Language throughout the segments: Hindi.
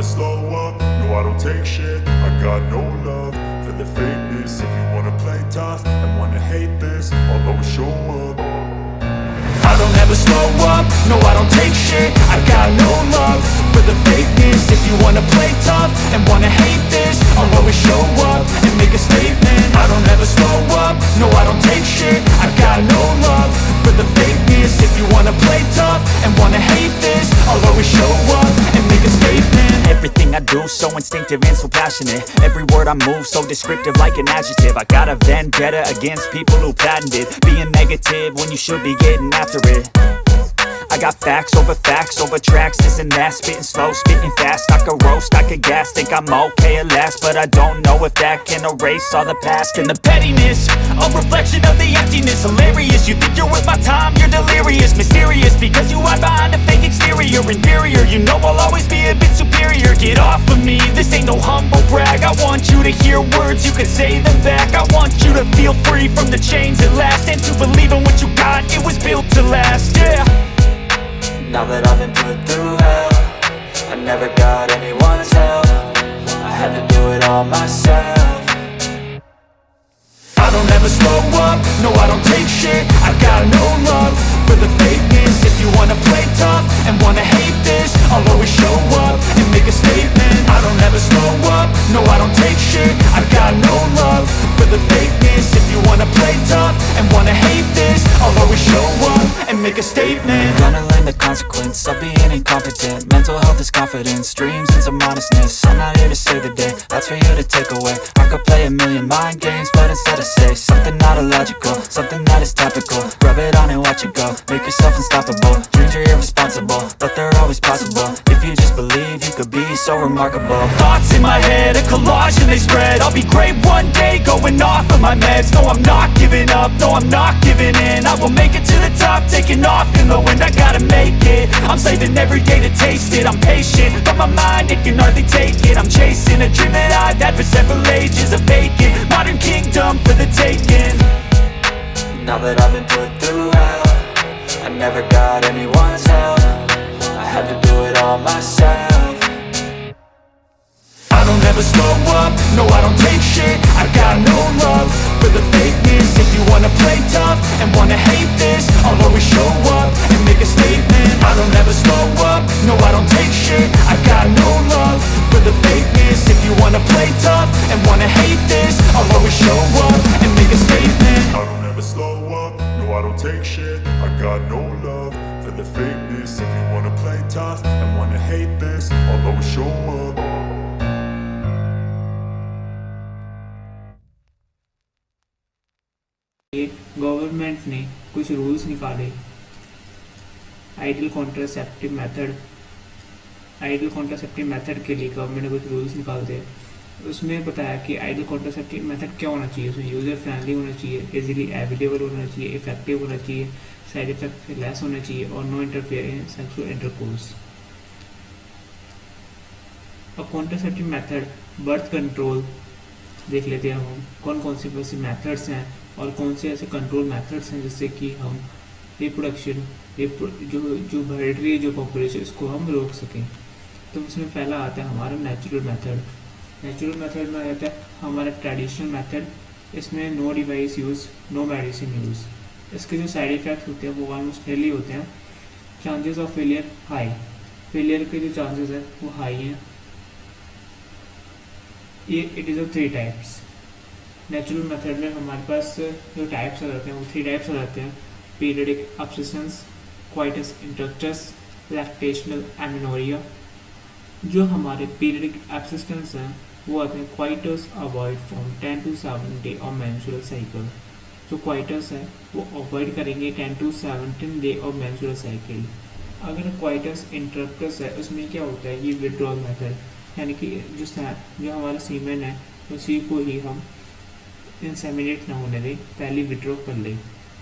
slow up, no I don't take shit. I got no love for the fakeness. If you wanna play tough and wanna hate this, I'll always show up. I don't ever slow up, no I don't take shit. I got no love for the fakeness. If you wanna play tough and wanna hate this, I'll always show up and make a statement. I don't ever slow up, no I don't take shit. I got no love for the fakeness. If you wanna play tough and wanna hate this, I'll always show up and make a statement. Everything I do so instinctive and so passionate. Every word I move so descriptive like an adjective. I got a vendetta against people who patented being negative when you should be getting after it. I got facts over tracks, this and that. Spitting slow, spitting fast. I could roast, I could gas. Think I'm okay at last, but I don't know if that can erase all the past. And the pettiness, a reflection of the emptiness. Hilarious, you think you're worth my time, you're delirious. Mysterious, because you hide behind a fake exterior. Inferior, you know I'll always be a bit superior. Get off of me, this ain't no humble brag. I want you to hear words, you can say them back. I want you to feel free from the chains at last, and to believe in what you got, it was built to last, yeah. Now that I've been put through hell, I never got anyone's help. I had to do it all myself. I don't ever slow up, no I don't take shit. I got no love for the fakeness. If you wanna play tough and wanna hate this, I'll always show up and make a statement. I don't ever slow up, no I don't take shit. I got no love for the fakeness. If you wanna play tough and wanna hate this, I'll always show up and make a statement. Gonna learn the consequence of being incompetent. Mental health is confidence, dreams and some honestness. I'm not here to save the day, that's for you to take away. I could play a million mind games, but instead I say something not illogical, something that is topical. Rub it on and watch it go, make yourself unstoppable. Dreams are irresponsible, but they're always possible. If you just believe, you could be so remarkable. Thoughts in my head, a collage and they spread. I'll be great one day, going off of my meds. No, I'm not giving up, no, I'm not giving in. I will make it to the top, taking off in the wind. I gotta make it, I'm saving every day to taste it. I'm patient, but my mind, it can hardly take it. I'm chasing a dream that I've had for several ages. A vacant, modern kingdom for the taking. Now that I've been put through hell, I never got anyone's help. I had to do it all myself. I don't ever slow up, no I don't take shit. I got no love for the fakeness. If you wanna play tough and wanna hate this, I'll always show up and make a statement. I don't ever slow up, no I don't take shit. I got no love for the fakeness. If you wanna play tough and wanna hate this, I'll always show up and make a statement. I don't ever slow up, no I don't take shit. I got no love for the fakeness. If you wanna play tough and wanna hate this, I'll always show up. Government ने कुछ रूल्स निकाले आइडियल कॉन्ट्रासेप्टिव मेथड के लिए। गवर्नमेंट ने कुछ रूल्स निकाल दिए, उसमें बताया कि आइडियल कॉन्ट्रासेप्टिव मेथड क्या होना चाहिए। उसमें यूज़र फ्रेंडली होना चाहिए, इजीली अवेलेबल होना चाहिए, इफेक्टिव होना चाहिए, साइड इफेक्ट लेस होना चाहिए और no interfere in sexual intercourse. और कॉन्ट्रासेप्टिव मेथड बर्थ कंट्रोल देख लेते हैं हम कौन कौन से वैसे मेथड्स हैं और कौन से ऐसे कंट्रोल मेथड्स हैं जिससे कि हम रिप्रोडक्शन जो हेरिडिटरी जो पॉपुलेशन इसको हम रोक सकें। तो उसमें पहला आता है हमारा नेचुरल मेथड। नेचुरल मेथड में आता है हमारा ट्रेडिशनल मेथड। इसमें no device use, no medicine use. इसके जो साइड इफ़ेक्ट्स होते हैं वो ऑलमोस्ट डेली होते हैं। Chances of failure high, failure के जो चांसेस हैं वो हाई हैं। ये it is of 3 types. Natural method में हमारे पास जो टाइप्स आ जाते हैं वो 3 टाइप्स आ जाते हैं। Periodic abstinence, coitus interruptus, lactational amenorrhea. जो हमारे पीरियडिक अब्सिस्टेंस हैं वो आते हैं coitus avoid from 10 to 7 day of menstrual cycle. जो क्वाइटस है वो अवॉइड करेंगे 10 to 17 day of menstrual cycle. अगर क्वाइटस इंटरक्टस है उसमें क्या होता है, ये विड्रॉल मेथड, यानी कि जो हमारा सीमेन है उसी को ही हम इंसेमिनेट ना होने दें, पहले विड्रॉ कर लें,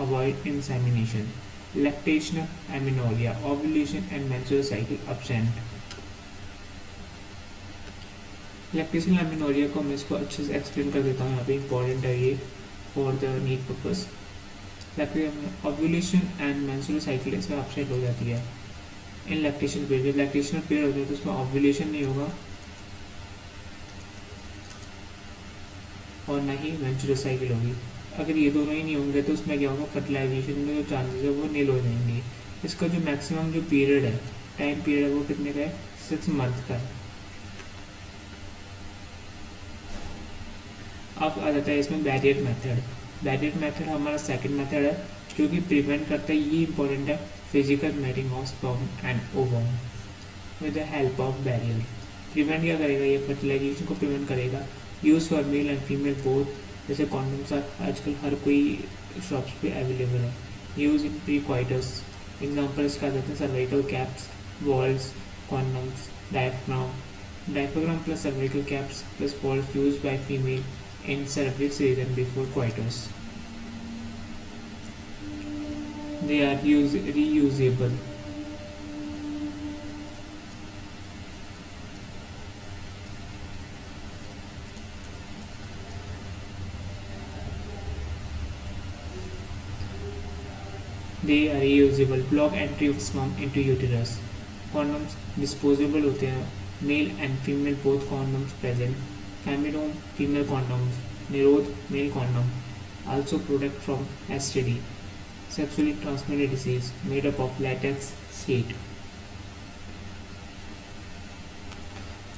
avoid insemination. Lactational amenorrhoea, ovulation and menstrual cycle absent. Lactational amenorrhoea को मैं इसको अच्छे से एक्सप्लेन कर देता हूँ, यहाँ पे इंपॉर्टेंट है ये for the need purpose. Ovulation and menstrual cycle इसमें एब्सेंट हो जाती है। इन लैक्टेशन पीरियड, जब लैक्टेशनल पीरियड होता है तो उसमें ओव्यूलेशन नहीं होगा और ना ही मेंस्ट्रुअल साइकिल होगी। अगर ये दोनों ही नहीं होंगे तो उसमें क्या होगा, फर्टिलाइजेशन में जो चांसेस है वो नील हो जाएंगे। इसका जो मैक्सिमम जो पीरियड है, टाइम पीरियड है, वो कितने का है, 6 मंथ का है। अब आ जाता है इसमें बैरियर मेथड। बैरियर मेथड हमारा सेकंड मेथड है जो कि प्रिवेंट करता है, ये इंपॉर्टेंट है, physical mating of sperm and ovum with the help of barrier. Prevent क्या करेगा, ये फर्टिलाइजेशन को प्रिवेंट करेगा। Use for male and female both, जैसे कॉन्डम्स आजकल हर कोई शॉप्स पे अवेलेबल है। Use in pre coitus, example इसका देते हैं cervical caps, vaults, condoms, diaphragm plus cervical caps plus walls use by female in cervix region before coitus. They are reusable. They are reusable. Block entry of sperm into uterus. Condoms disposable होते हैं. Male and female both condoms present. Femidome, female condoms. Nirodh, male condom. Also protect from STD, sexually transmitted disease, made up of latex sheet.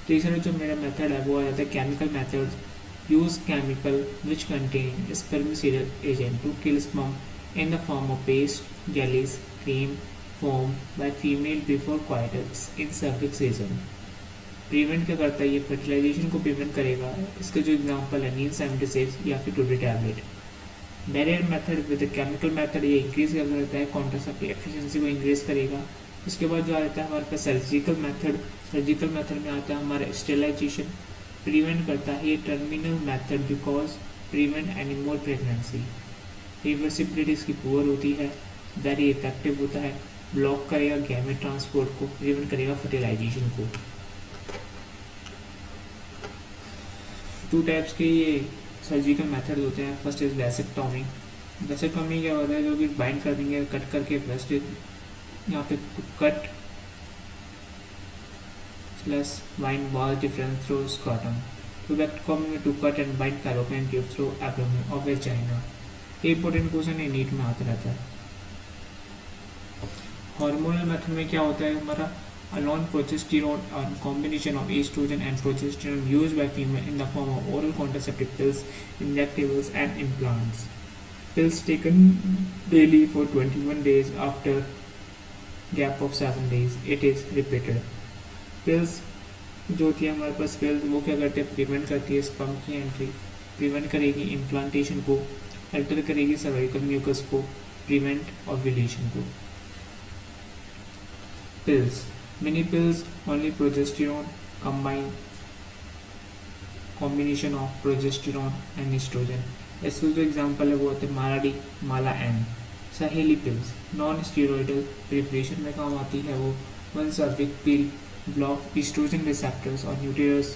तीसरा जो मेरा मेथड है वो आ जाता है chemical method. Use chemical which contain spermicidal agent to kill sperm in the form of paste, jellies, cream, foam by female before coitus in cervix region. Prevent क्या करता है, ये फर्टिलाइजेशन को प्रिवेंट करेगा। इसका जो एग्जांपल है नील 76 या फिर today tablet. Barrier method with chemical method ये इंक्रीज कर देता है, कॉन्ट्रासेप्टिव एफिशिएंसी को इंक्रीज करेगा। उसके बाद जो आ जाता है हमारे पास सर्जिकल मेथड। सर्जिकल मेथड में आता है हमारा स्टेरिलाइजेशन, प्रिवेंट करता है ये terminal method because prevent any more pregnancy. Reversibility इसकी पुअर होती है, वेरी इफेक्टिव होता है, ब्लॉक करेगा गैमेट ट्रांसपोर्ट को, प्रिवेंट करेगा फर्टिलाइजेशन को। 2 टाइप्स के ये सर्जिकल मेथड होते हैं। First is vasectomy. वैसेक्टॉमी क्या होता है, जो कि बाइंड कर देंगे, कट करके ब्रेस्ट यहाँ पे cut plus bind vas deferens through scrotum. Tubectomy में to cut and bind fallopian tube through abdomen of vagina. ये इंपॉर्टेंट क्वेश्चन है, नीट में आता रहता है। हार्मोनल मेथड में क्या होता है हमारा, alone progesterone or combination of estrogen and progesterone used by female in the form of oral contraceptive pills, injectables and implants. Pills taken daily for 21 days after gap of 7 days. It is repeated. Pills जो होती है हमारे पास pills वो क्या करते हैं, प्रिवेंट करती है स्पर्म की एंट्री, प्रिवेंट करेगी इम्प्लांटेशन को, अल्टर करेगी सर्वाइकल म्यूकस को, प्रिवेंट ओव्यूलेशन को। Pills many pills only progesterone combination of progesterone and estrogen. इसका जो एग्जांपल है वो होते हैं Mala D, Mala N. Saheli pills non steroidal preparation में काम आती है वो। वन सर्विक पिल ब्लॉक एस्ट्रोजन रिसेप्टर्स और in uterus,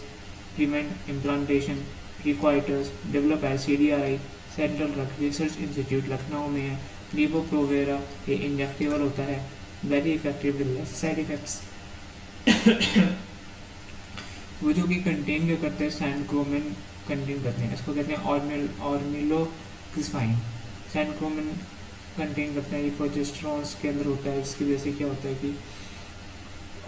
prevent implantation, precoitus, develop as CDRI, central drug research institute Lucknow में है। लीवोप्रोवेरा ये इंजेक्टेबल होता है, very effective with less side effects. वो जो कि कंटेन क्या करते हैं, सैंडक्रोमिन कंटेन करते हैं, इसको कहते हैं ऑर्मिलोक्सिफाइन। सैंडक्रोमिन कंटेन करते हैं, ये प्रोजेस्टेरॉन के अंदर होता है, इसकी वजह से क्या होता है कि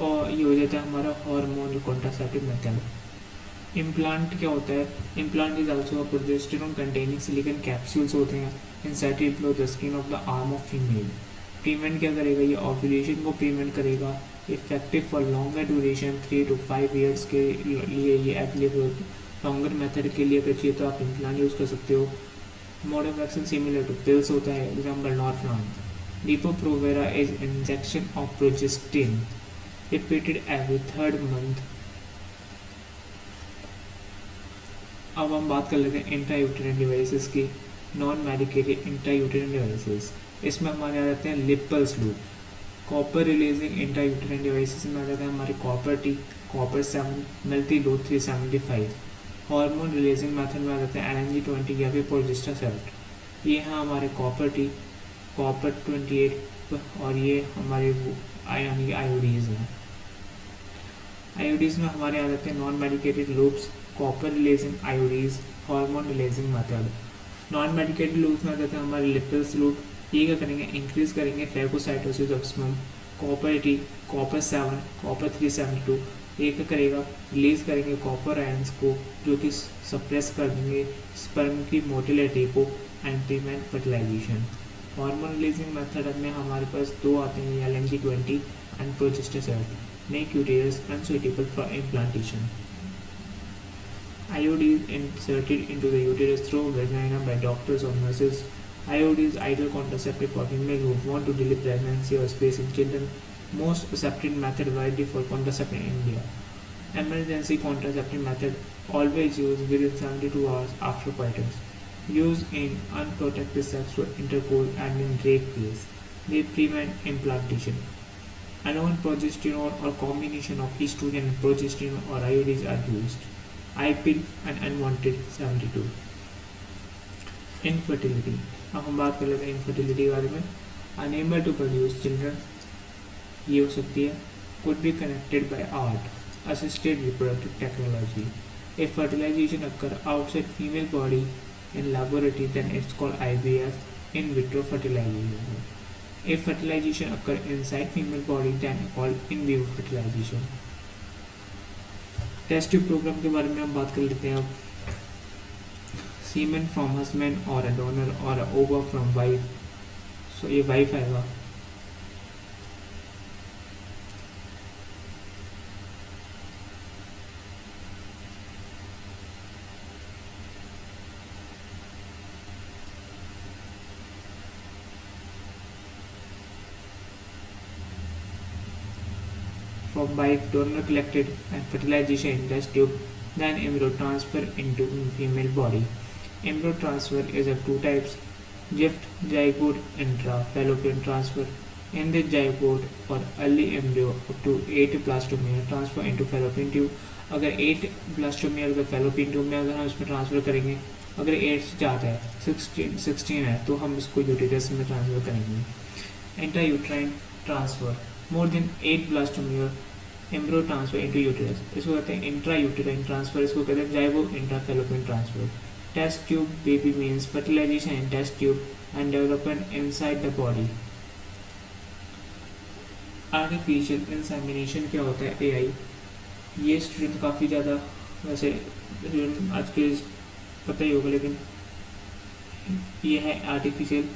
और ये हो जाता है हमारा हार्मोनल कॉन्ट्रासेप्टिव मेथड। इम्प्लांट क्या होता है, implant is also a progesterone containing silicon capsules होते हैं inserted below the skin of the arm of female. Prevent क्या करेगा, ये ओव्यूलेशन को प्रिवेंट करेगा। Effective for longer duration 3 to 5 years के लिए ये अवेलेबल। लॉन्गर मेथड के लिए अगर चाहिए तो आप इम्प्लांट यूज़ कर सकते हो। Mode of action similar to pills होता है, एग्जाम्पल नॉर्फ्लॉन। Depo provera is injection of progestin repeated every 3rd month। अब हम बात कर लेते हैं इंट्रायूटेरिन डिवाइसेस की, नॉन मेडिकेटेड इंट्रायूटेरिन डिवाइसेस। इसमें हमारे आ जाते हैं Lippes loop. Copper releasing intrauterine devices में आ जाता है हमारे copper T, copper 7, multiload 375। Hormone releasing method में आ जाते हैं LNG-20 या फिर प्रोजेस्टेरोन। ये हैं हमारे कॉपर टी, कॉपर 28 और ये हमारे यानी कि आईओडीज हैं। आईओडीज में हमारे आ जाते हैं non medicated loops, copper releasing IUDs, hormone releasing method. Non medicated loops में आ जाते हैं हमारे लिपिल्स लूप, ये क्या करेंगे, इंक्रीज करेंगे phagocytosis of sperm. Copper 80, copper 7, copper 372 ये क्या करेगा, रिलीज करेंगे कॉपर आयंस को, जो कि सप्रेस कर देंगे स्पर्म की मोटिलिटी को and prevent fertilization. Hormone releasing method में हमारे पास दो आते हैं, LNG-20 and progesterone, make uterus unsuitable for implantation. IUD is inserted into the uterus through vagina by doctors or nurses. IUD is ideal contraceptive for females who want to delay pregnancy or spacing children. Most accepted method widely for contraception in India. Emergency contraceptive method always used within 72 hours after coitus. Used in unprotected sexual intercourse and in rape case. They prevent implantation. Alone progesterone or combination of estrogen and progesterone or IUDs are used. IPIL and unwanted 72. Infertility. अब हम बात कर लेते हैं इनफर्टिलिटी के बारे में। अनेबल टू प्रोड्यूस चिल्ड्रन, ये हो सकती है, could be connected by art, assisted reproductive technology. If fertilization occur outside female body in laboratory, then it's called IVF, in vitro fertilization. If fertilization occur inside female body, then called in vivo fertilization. Test tube program के बारे में हम बात कर लेते हैं अब। सीमेन फ्रॉम हस्बैंड और अ डोनर और अ ओवा फ्रॉम वाइफ, सो ये वाइफ आएगा। From wife, donor collected and fertilization in test tube, then embryo transfer into female body. Embryo transfer is of two types, gift zygote intra-fallopian transfer. In this zygote or early embryo, up to 8 blastomere transfer into fallopian tube. अगर 8 blastomere अगर fallopian tube में अगर हम इसमें ट्रांसफर करेंगे, अगर 8 से ज़्यादा है, 16 है, तो हम इसको यूटेरस में ट्रांसफर करेंगे। Intrauterine transfer, more than 8 blastomere embryo transfer into uterus, इसको कहते हैं इंट्रा यूटेराइन ट्रांसफर, इसको कहते हैं zygote intrafallopian transfer. Test tube baby means fertilization in test tube and development inside the body. Artificial insemination क्या होता है, AI, ये स्टूडेंट काफ़ी ज़्यादा वैसे आज के पता ही होगा, लेकिन ये है आर्टिफिशियल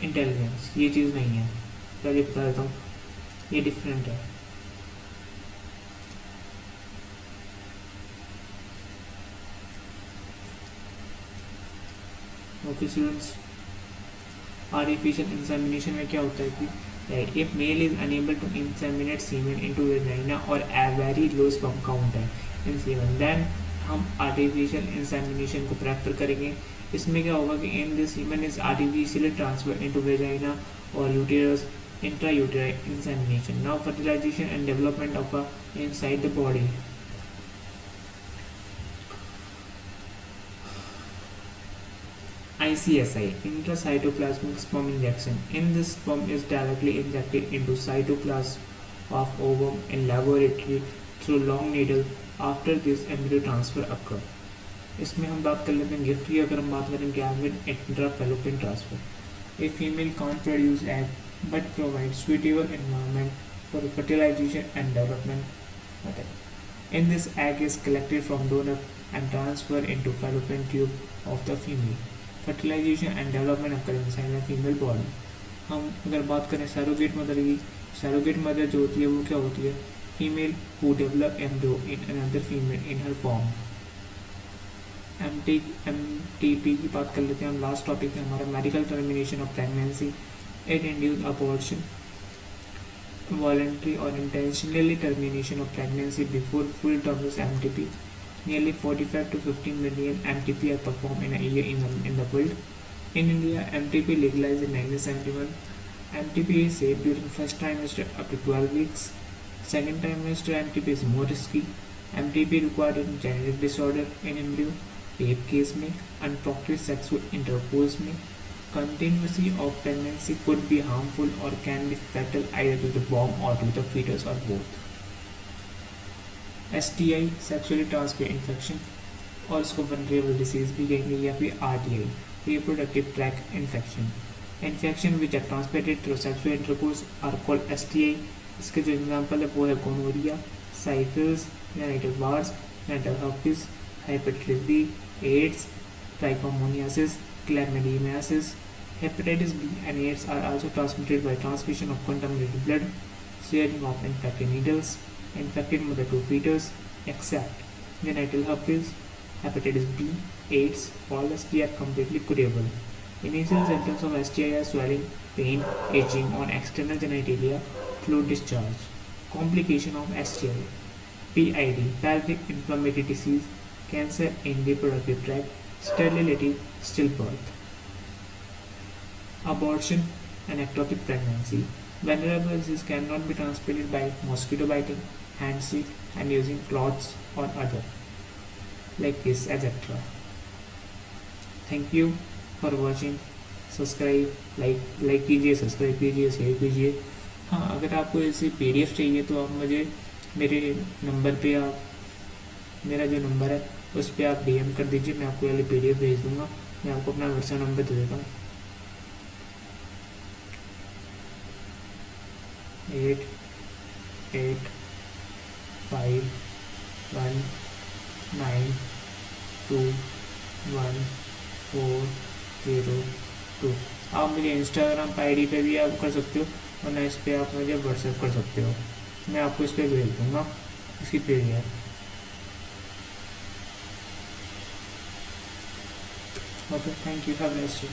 इंटेलिजेंस, ये चीज़ नहीं है, पहले बता देता हूँ, ये डिफरेंट है। ओके स्टूडेंट्स, आर्टिफिशियल इंसेमिनेशन में क्या होता है कि if male is unable to inseminate semen into vagina और a very low sperm count है इन सीमेन, देन हम आर्टिफिशियल इंसेमिनेशन को प्रेफर करेंगे। इसमें क्या होगा कि in this semen is artificially transfer into vagina और uterus, intrauterine insemination. Now fertilization and development of inside the body. ICSI, intracytoplasmic sperm injection. In this, sperm is directly injected into cytoplasm of ovum in laboratory through long needle. After this, embryo transfer occur. इसमें हम बात कर लेते हैं गिफ्ट की। अगर हम बात करें gamete intrafallopian transfer, a female can't produce egg but provides suitable environment for fertilization and development. In this, egg is collected from donor and transferred into fallopian tube of the female. Fertilization and development of inside the female body. हम अगर बात करें सैरोगेट मदर की, सैरोगेट मदर जो होती है वो क्या होती है, female who develop embryo in another female in her form. MTP की बात कर लेते हैं हम। लास्ट टॉपिक है हमारा medical termination of pregnancy. It induce abortion, voluntary और intentionally termination of pregnancy before full term is MTP. Nearly 45 to 15 million MTP are performed in a year in the world. In India, MTP legalized in 1971. MTP is safe during first trimester up to 12 weeks. Second trimester MTP is more risky. MTP required in genetic disorder in embryo, rape case में, unprotected sexual intercourse में, Continuity of pregnancy could be harmful or can be fatal either to the womb or to the fetus or both. STI sexually transmitted infection और उसको वनरेबल डिसीज भी कहेंगे या फिर RTI reproductive tract infection. Infection which are transmitted through sexual intercourse are called STI. इसके जो एग्जांपल है वो है gonorrhea, syphilis, genital warts, genital herpes, hepatitis B, AIDS, trichomoniasis, chlamydiasis. Hepatitis B and AIDS are also transmitted by transmission of contaminated blood, sharing of infected needles, infected mother to fetus, except genital herpes, hepatitis B, AIDS. All STI are completely curable. Initial symptoms of STI are swelling, pain, itching on external genitalia, fluid discharge. Complication of STI: PID, pelvic inflammatory disease, cancer in reproductive tract, sterility, stillbirth. Abortion and ectopic pregnancy. Venereal disease cannot be transmitted by mosquito biting, handshake, and using cloths or other like this, etc. Thank you for watching. Subscribe like कीजिए, सब्सक्राइब कीजिए, शेयर कीजिए. हाँ, अगर आपको ऐसी PDF चाहिए तो आप मुझे मेरे नंबर पे मेरा जो नंबर है उस पर आप DM कर दीजिए. मैं आपको वाली PDF भेज दूँगा. मैं आपको अपना व्हाट्सएप नंबर दे देता हूँ 8851921402. आप मुझे इंस्टाग्राम पर ID पे भी आप कर सकते हो, वरना इस पर आप मुझे व्हाट्सएप कर सकते हो. मैं आपको इस पर भेज दूँगा इसकी PDF. Okay, thank you, have a nice day.